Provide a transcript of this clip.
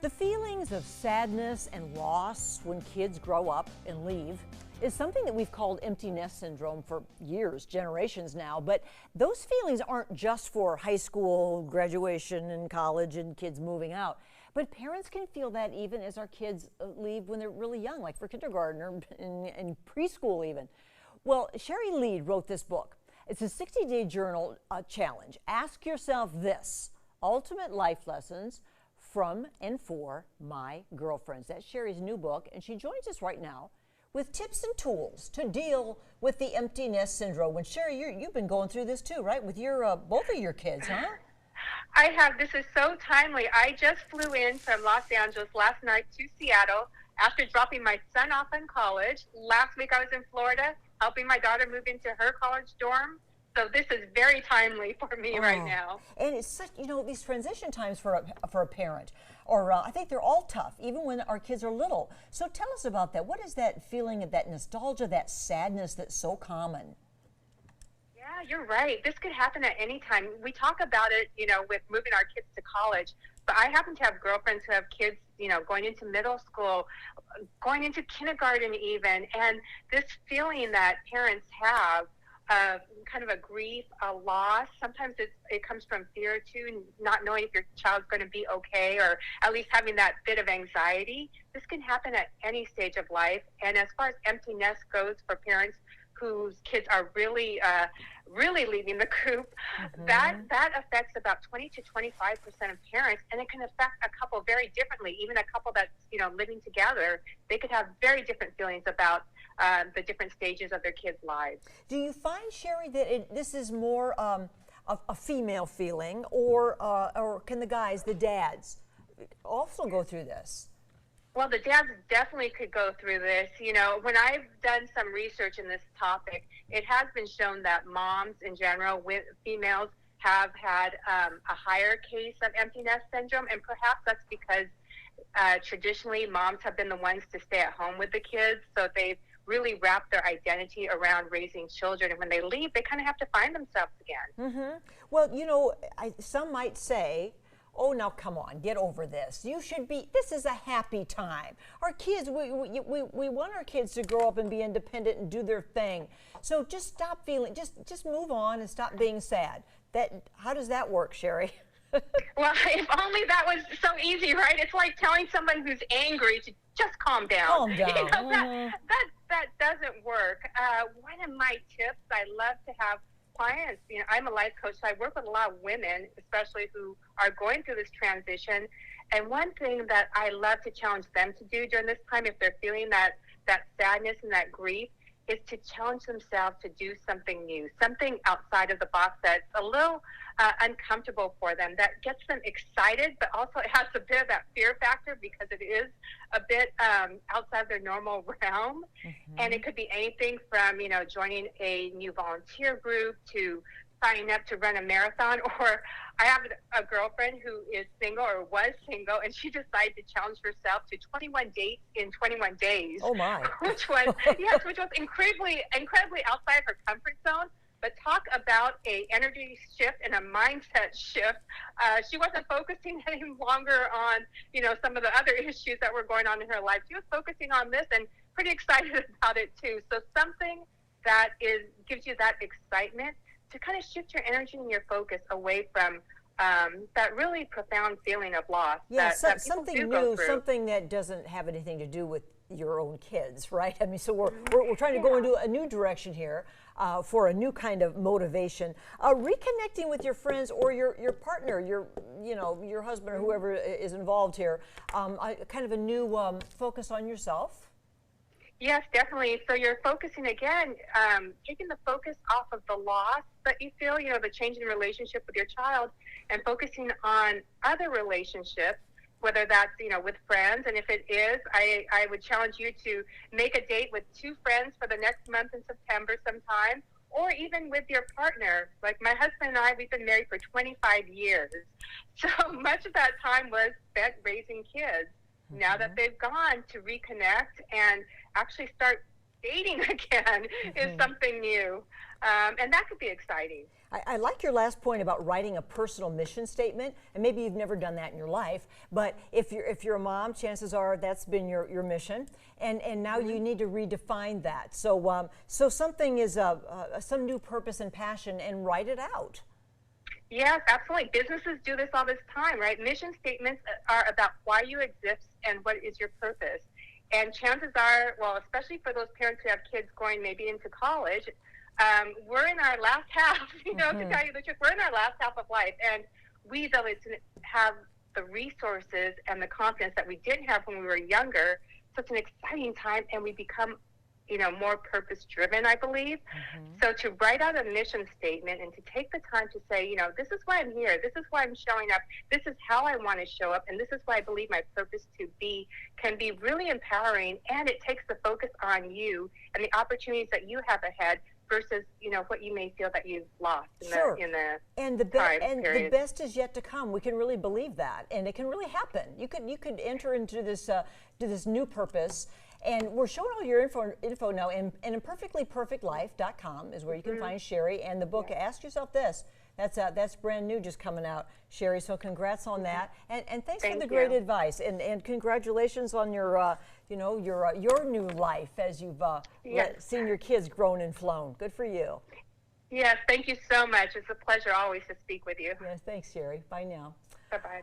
The feelings of sadness and loss when kids grow up and leave is something that we've called empty nest syndrome for years, generations now. But those feelings aren't just for high school, graduation, and college and kids moving out. But parents can feel that even as our kids leave when they're really young, like for kindergarten or in preschool even. Well, Shari Leid wrote this book. It's a 60-day journal challenge. Ask yourself this: ultimate life lessons from and for my girlfriends. That's Shari's new book, and she joins us right now with tips and tools to deal with the empty nest syndrome. When Shari, you've been going through this too, right? With your both of your kids, huh? I have. This is so timely. I just flew in from Los Angeles last night to Seattle after dropping my son off in college. Last week I was in Florida helping my daughter move into her college dorm. So this is very timely for me right now. And it's such, these transition times for a parent, or I think they're all tough, even when our kids are little. So tell us about that. What is that feeling of that nostalgia, that sadness that's so common? Yeah, you're right. This could happen at any time. We talk about it, with moving our kids to college, but I happen to have girlfriends who have kids, going into middle school, going into kindergarten even, and this feeling that parents have kind of a grief, a loss. Sometimes it comes from fear too, not knowing if your child's going to be okay, or at least having that bit of anxiety. This can happen at any stage of life. And as far as empty nest goes for parents whose kids are really leaving the coop, that affects about 20 to 25% of parents, and it can affect a couple very differently. Even a couple that's living together, they could have very different feelings about the different stages of their kids' lives. Do you find, Shari, that this is more a female feeling, or can the guys, the dads, also go through this? Well, the dads definitely could go through this. When I've done some research in this topic, it has been shown that moms in general, with females, have had a higher case of empty nest syndrome, and perhaps that's because traditionally moms have been the ones to stay at home with the kids, so they've really wrap their identity around raising children, and when they leave, they kind of have to find themselves again. Well, some might say, oh, now come on, get over this. This is a happy time. Our kids, we want our kids to grow up and be independent and do their thing. So just stop feeling, just move on and stop being sad. How does that work, Shari? Well, if only that was so easy, right? It's like telling someone who's angry to just calm down. Calm down. That doesn't work. One of my tips, I love to have clients, I'm a life coach, so I work with a lot of women, especially who are going through this transition. And one thing that I love to challenge them to do during this time, if they're feeling that sadness and that grief, is to challenge themselves to do something new, something outside of the box that's a little uncomfortable for them, that gets them excited, but also it has a bit of that fear factor because it is a bit outside their normal realm. And it could be anything from, joining a new volunteer group to signing up to run a marathon. Or I have a girlfriend who is single, or was single, and she decided to challenge herself to 21 dates in 21 days. Oh my! Which was incredibly outside her comfort zone. But talk about a energy shift and a mindset shift. She wasn't focusing any longer on some of the other issues that were going on in her life. She was focusing on this, and pretty excited about it too. So something that gives you that excitement to kind of shift your energy and your focus away from that really profound feeling of loss. Yeah, that something new, something that doesn't have anything to do with your own kids, right? I mean, so we're trying to go into a new direction here for a new kind of motivation. Reconnecting with your friends or your partner, your husband or whoever is involved here, kind of a new focus on yourself. Yes, definitely. So you're focusing again, taking the focus off of the loss that you feel, the change in relationship with your child, and focusing on other relationships, whether that's, with friends. And if it is, I would challenge you to make a date with 2 friends for the next month in September sometime, or even with your partner. Like my husband and I, we've been married for 25 years. So much of that time was spent raising kids. Now that they've gone, to reconnect and actually start dating again is something new. And that could be exciting. I like your last point about writing a personal mission statement, and maybe you've never done that in your life, but if you're a mom, chances are that's been your mission, and now you need to redefine that. So so something is some new purpose and passion, and write it out. Yes, absolutely. Businesses do this all this time, right? Mission statements are about why you exist and what is your purpose. And chances are, well, especially for those parents who have kids going maybe into college, we're in our last half, to tell you the truth. We're in our last half of life. And we, though, have the resources and the confidence that we didn't have when we were younger. Such an exciting time, and we become more purpose-driven, I believe. So to write out a mission statement and to take the time to say, this is why I'm here, this is why I'm showing up, this is how I want to show up, and this is why I believe my purpose to be, can be really empowering, and it takes the focus on you and the opportunities that you have ahead versus, what you may feel that you've lost in the the best is yet to come. We can really believe that, and it can really happen. You could enter into this new purpose. And we're showing all your info now, and imperfectlyperfectlife.com is where you can find Shari and the book. Ask yourself this. That's brand new, just coming out, Shari. So congrats on that, and thanks for the great advice, and congratulations on your your new life as you've seen your kids grown and flown. Good for you. Yes, thank you so much. It's a pleasure always to speak with you. Yes, thanks, Shari. Bye now. Bye bye.